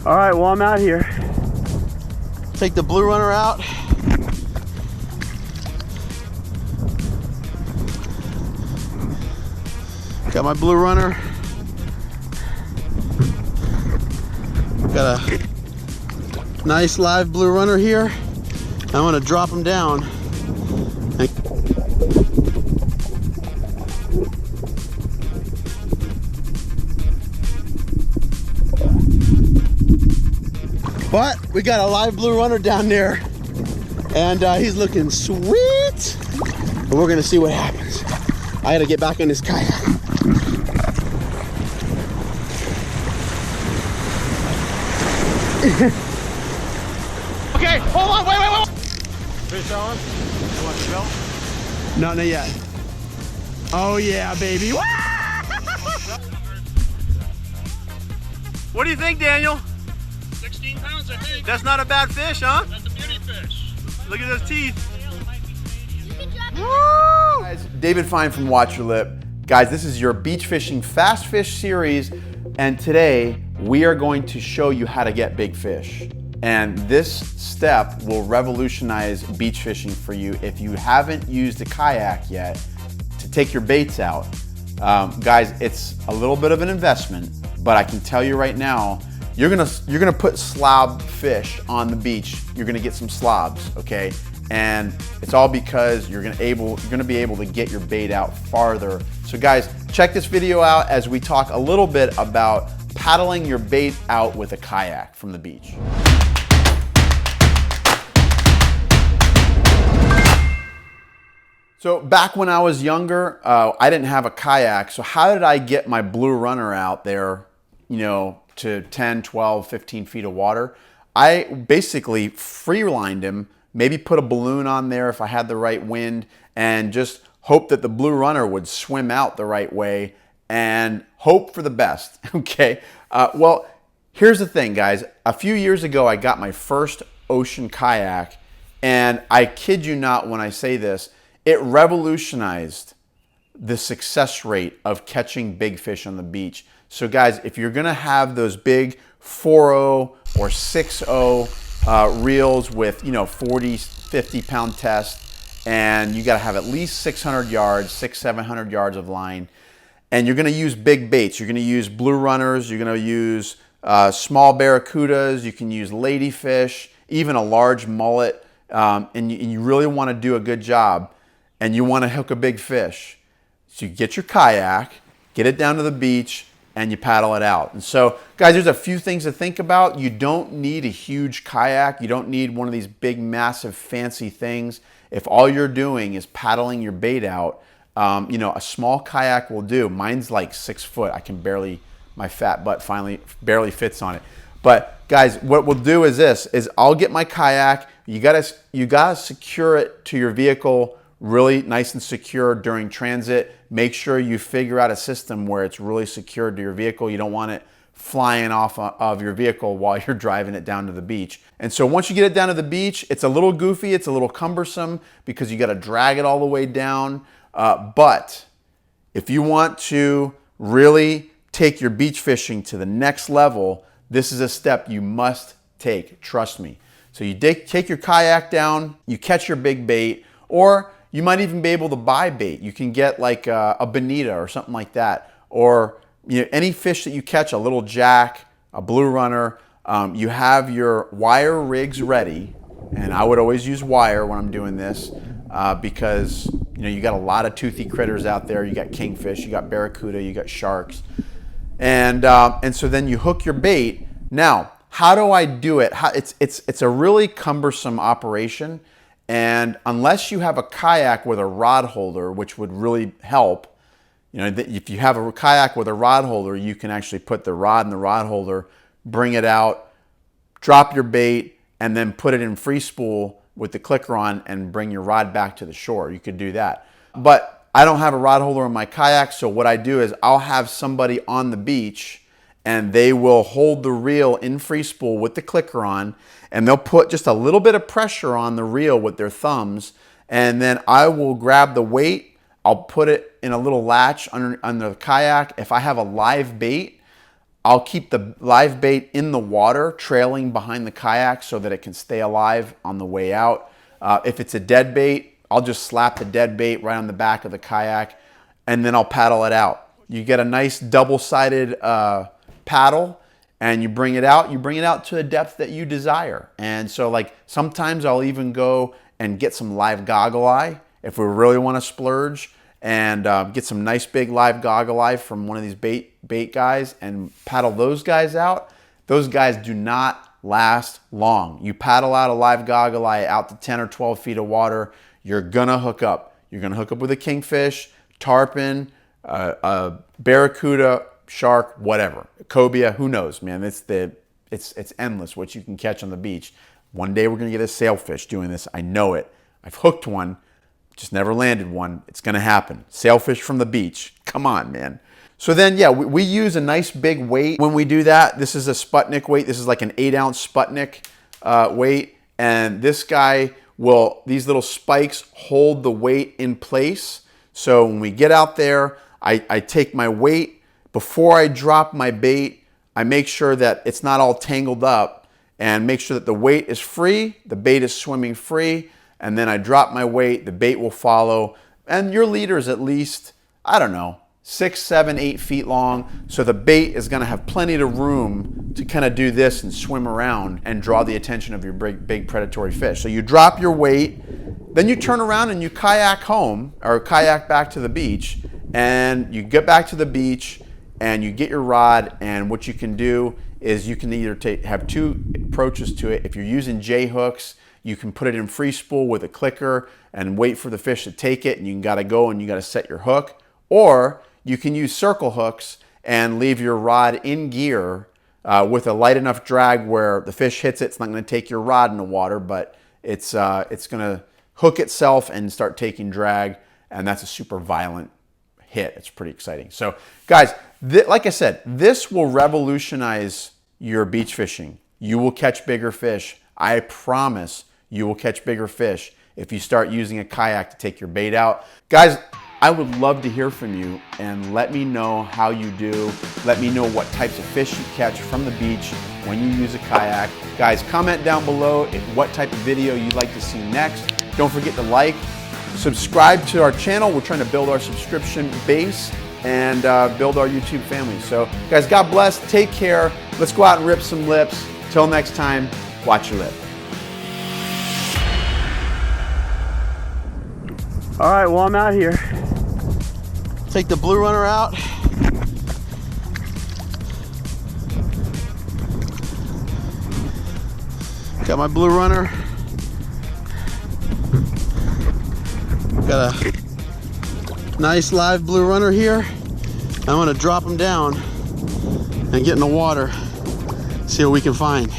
All right, well, I'm out here. Take the blue runner out. Got my blue runner. Got a nice live blue runner here. I'm gonna drop him down. But we got a live blue runner down there, and he's looking sweet. And we're gonna see what happens. I gotta get back in this kayak. Okay, hold on, wait. Fish on? You want to go? No, not yet. Oh yeah, baby. What do you think, Daniel? 16 pounds, I think. That's not a bad fish, huh? That's a beauty fish. Look at those teeth. Woo! Guys, David Fine from Watch Your Lip. Guys, this is your beach fishing fast fish series, and today we are going to show you how to get big fish. And this step will revolutionize beach fishing for you if you haven't used a kayak yet to take your baits out. Guys, it's a little bit of an investment, but I can tell you right now, you're gonna put slob fish on the beach. You're gonna get some slobs, okay? And it's all because you're gonna be able to get your bait out farther. So guys, check this video out as we talk a little bit about paddling your bait out with a kayak from the beach. So back when I was younger, I didn't have a kayak. So how did I get my blue runner out there, you know, to 10, 12, 15 feet of water? I basically free-lined him, maybe put a balloon on there if I had the right wind, and just hope that the blue runner would swim out the right way and hope for the best, okay? Well, here's the thing, guys. A few years ago, I got my first ocean kayak, and I kid you not when I say this, it revolutionized the success rate of catching big fish on the beach. So guys, if you're gonna have those big 4.0 or 6.0 reels with, you know, 40, 50 pound test, and you gotta have at least 600 yards, 700 yards of line, and you're gonna use big baits. You're gonna use blue runners, you're gonna use small barracudas, you can use ladyfish, even a large mullet, and you really wanna do a good job, and you wanna hook a big fish. So you get your kayak, get it down to the beach, and you paddle it out. And so, guys, there's a few things to think about. You don't need a huge kayak. You don't need one of these big, massive, fancy things. If all you're doing is paddling your bait out, you know, a small kayak will do. Mine's like 6 foot. I can barely, my fat butt finally barely fits on it. But guys, what we'll do is this, is I'll get my kayak. You gotta secure it to your vehicle really nice and secure during transit. Make sure you figure out a system where it's really secured to your vehicle. You don't want it flying off of your vehicle while you're driving it down to the beach. And so once you get it down to the beach, it's a little goofy, it's a little cumbersome because you got to drag it all the way down. But if you want to really take your beach fishing to the next level, this is a step you must take, trust me. So you take your kayak down, you catch your big bait, or you might even be able to buy bait. You can get like a bonita or something like that. Or you know, any fish that you catch, a little jack, a blue runner. You have your wire rigs ready. And I would always use wire when I'm doing this because you know, you got a lot of toothy critters out there. You got kingfish, you got barracuda, you got sharks. And so then you hook your bait. Now, how do I do it? It's a really cumbersome operation. And unless you have a kayak with a rod holder, which would really help, you know, if you have a kayak with a rod holder, you can actually put the rod in the rod holder, bring it out, drop your bait, and then put it in free spool with the clicker on and bring your rod back to the shore. You could do that. But I don't have a rod holder in my kayak, so what I do is I'll have somebody on the beach and they will hold the reel in free spool with the clicker on, and they'll put just a little bit of pressure on the reel with their thumbs, and then I will grab the weight, I'll put it in a little latch under the kayak. If I have a live bait, I'll keep the live bait in the water, trailing behind the kayak so that it can stay alive on the way out. If it's a dead bait, I'll just slap the dead bait right on the back of the kayak, and then I'll paddle it out. You get a nice double-sided paddle, and you bring it out. You bring it out to a depth that you desire. And so, like, sometimes I'll even go and get some live goggle eye if we really want to splurge, and get some nice big live goggle eye from one of these bait guys and paddle those guys out. Those guys do not last long. You paddle out a live goggle eye out to 10 or 12 feet of water, you're gonna hook up. You're gonna hook up with a kingfish, tarpon, a barracuda, shark, whatever, cobia, who knows, man. It's endless what you can catch on the beach. One day we're gonna get a sailfish doing this. I know it. I've hooked one, just never landed one. It's gonna happen. Sailfish from the beach. Come on, man. So then, yeah, we use a nice big weight when we do that. This is a Sputnik weight. This is like an 8-ounce Sputnik weight. And this guy these little spikes hold the weight in place. So when we get out there, I take my weight. Before I drop my bait, I make sure that it's not all tangled up and make sure that the weight is free, the bait is swimming free, and then I drop my weight, the bait will follow. And your leader is at least, I don't know, 6, 7, 8 feet long. So the bait is gonna have plenty of room to kind of do this and swim around and draw the attention of your big predatory fish. So you drop your weight, then you turn around and you kayak home or kayak back to the beach, and you get back to the beach and you get your rod, and what you can do is you can either have two approaches to it. If you're using J hooks, you can put it in free spool with a clicker and wait for the fish to take it, and you gotta go and you gotta set your hook. Or you can use circle hooks and leave your rod in gear with a light enough drag where the fish hits it. It's not gonna take your rod in the water, but it's gonna hook itself and start taking drag, and that's a super violent hit. It's pretty exciting. So guys, like I said, this will revolutionize your beach fishing. You will catch bigger fish. I promise you will catch bigger fish if you start using a kayak to take your bait out. Guys, I would love to hear from you, and let me know how you do. Let me know what types of fish you catch from the beach when you use a kayak. Guys, comment down below what type of video you'd like to see next. Don't forget to like, subscribe to our channel. We're trying to build our subscription base and build our YouTube family. So guys, God bless, take care. Let's go out and rip some lips. Till next time, watch your lip. All right, well, I'm out here. Take the blue runner out. Got my blue runner. Got a nice live blue runner here. I'm gonna drop him down and get in the water, see what we can find.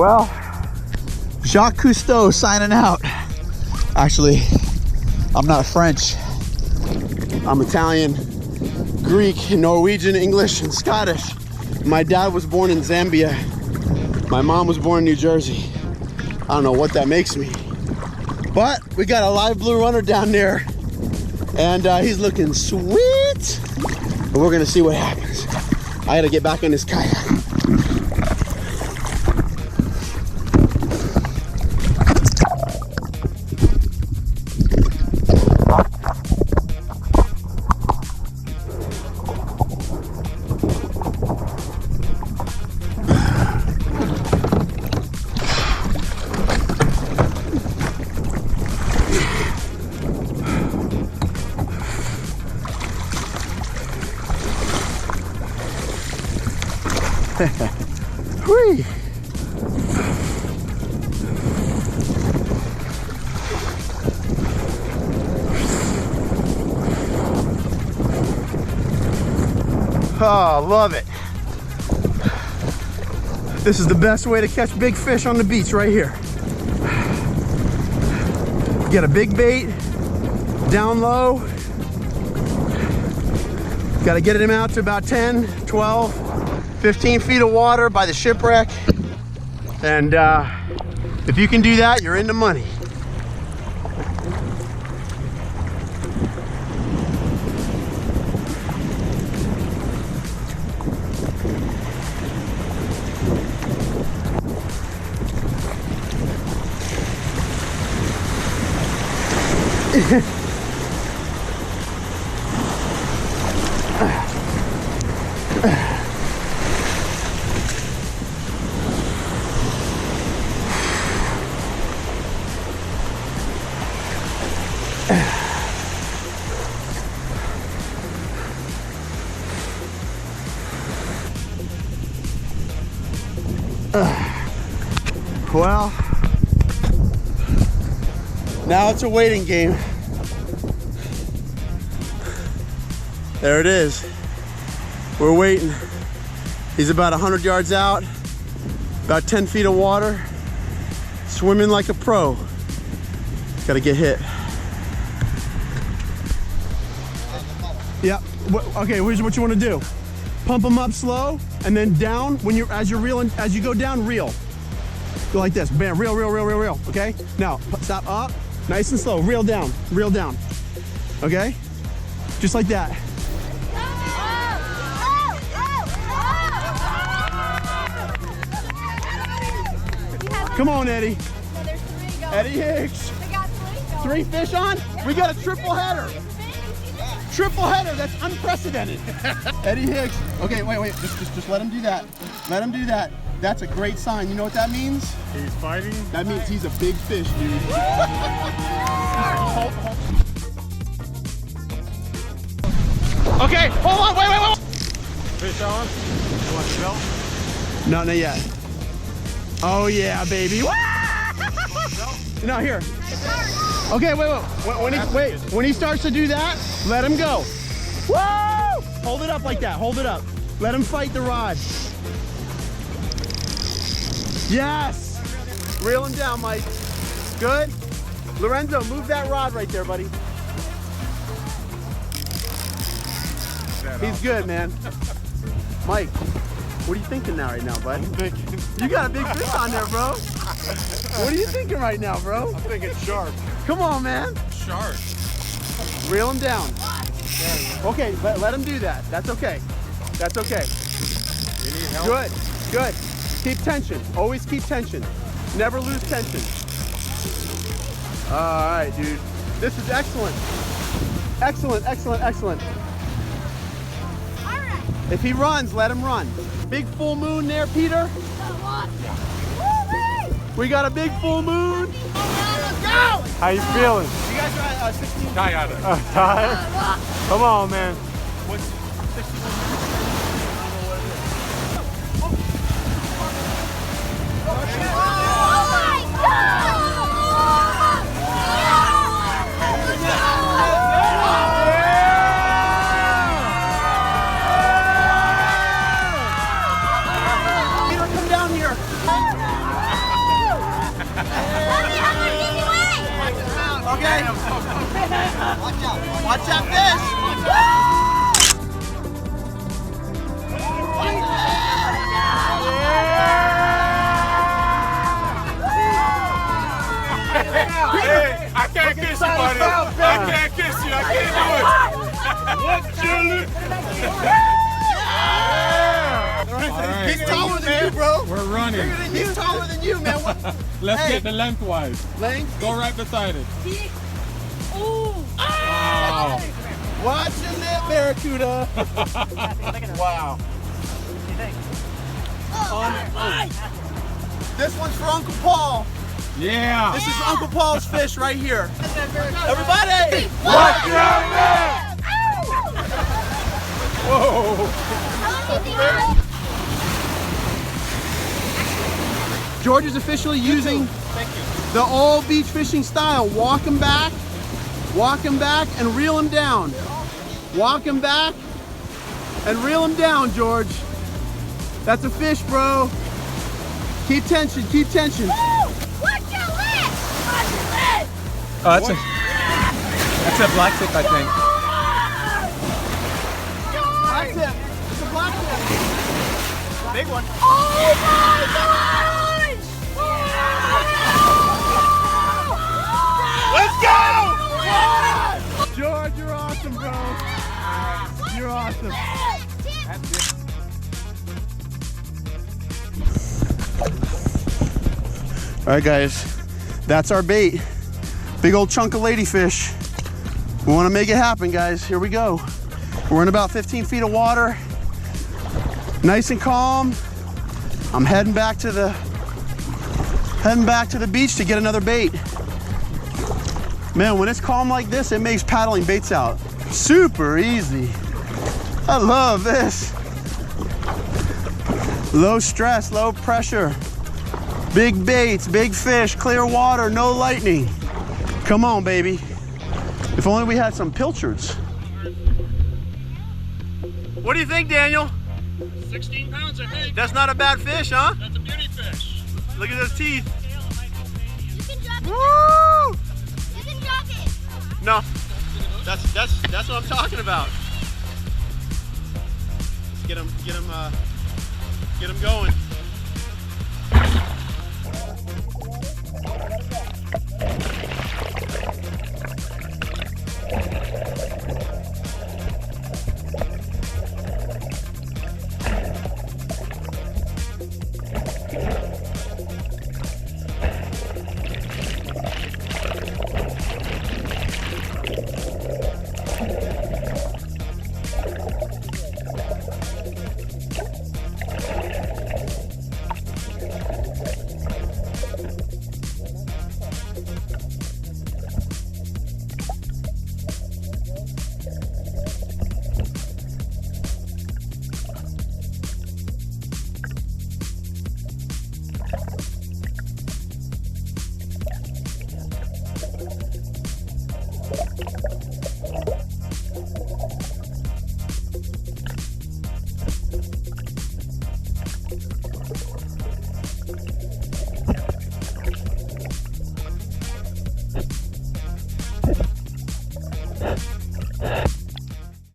Well, Jacques Cousteau signing out. Actually, I'm not French. I'm Italian, Greek, Norwegian, English, and Scottish. My dad was born in Zambia. My mom was born in New Jersey. I don't know what that makes me. But we got a live blue runner down there, and he's looking sweet. And we're gonna see what happens. I gotta get back on this kayak. Whee! Oh, love it. This is the best way to catch big fish on the beach right here. Get a big bait, down low. Got to get him out to about 10, 12, 15 feet of water by the shipwreck. And if you can do that, you're in the money. Well, now it's a waiting game. There it is. We're waiting. He's about 100 yards out, about 10 feet of water, swimming like a pro. Gotta get hit. Yeah, okay, here's what you wanna do. Pump them up slow, and then down, as you're reeling, as you go down, reel. Go like this, bam, reel, reel, reel, reel, reel, okay? Now, stop up, nice and slow, reel down, okay? Just like that. Come on, Eddie. No, there's 3 going. Eddie Hicks. We got 3 going. 3 fish on? We got a triple header. Triple header, that's unprecedented. Eddie Hicks. Okay, wait, just let him do that. Let him do that. That's a great sign. You know what that means? He's fighting. That means he's a big fish, dude. Okay, hold on, wait. Fish on. You want to smell? No, not yet. Oh yeah, baby. No, here. Okay, wait. When he starts to do that, let him go. Woo! Hold it up like that. Hold it up. Let him fight the rod. Yes. Reel him down, Mike. Good. Lorenzo, move that rod right there, buddy. He's good, man. Mike, what are you thinking now right now, bud? I'm thinking. You got a big fish on there, bro. What are you thinking right now, bro? I'm thinking sharp. Come on, man. Sharp. Reel him down. Okay, let him do that. That's okay. That's okay. You need help? Good. Keep tension. Always keep tension. Never lose tension. All right, dude. This is excellent. Excellent. If he runs, let him run. Big full moon there, Peter. We got a big full moon. How you feeling? You guys got 16. Tired. Tired? Come on, man. What's 61? Peter, come down here. Okay. Watch that fish. Hey, I can't kiss you, buddy. I can't kiss you. I can't do it. What, Julie? Right. He's taller than you, bro. We're running. He's taller than you, man. What? Let's get the lengthwise. Length? Go right beside it. Ooh. Wow. Watch your lip, Barracuda. Wow. This one's for Uncle Paul. Yeah. This is Uncle Paul's fish right here. Everybody! Watch your lip! George is officially using the old beach fishing style. Walk him back, and reel him down. Walk him back and reel him down, George. That's a fish, bro. Keep tension, keep tension. Watch your lip! Watch your lip! Oh, that's a black tip, I think. Black tip. It's a black tip. Big one. Oh my gosh! Let's go! George, you're awesome, bro. You're awesome. All right, guys, that's our bait. Big old chunk of ladyfish. We want to make it happen, guys. Here we go. We're in about 15 feet of water. Nice and calm. I'm heading back to the beach to get another bait. Man, when it's calm like this, it makes paddling baits out super easy. I love this. Low stress, low pressure. Big baits, big fish, clear water, no lightning. Come on, baby. If only we had some pilchards. What do you think, Daniel? 16 pounds, I think. That's not a bad fish, huh? That's a beauty fish. Look at those teeth. You can drop it. Woo! You can drop it. No, that's what I'm talking about. Let's get him going.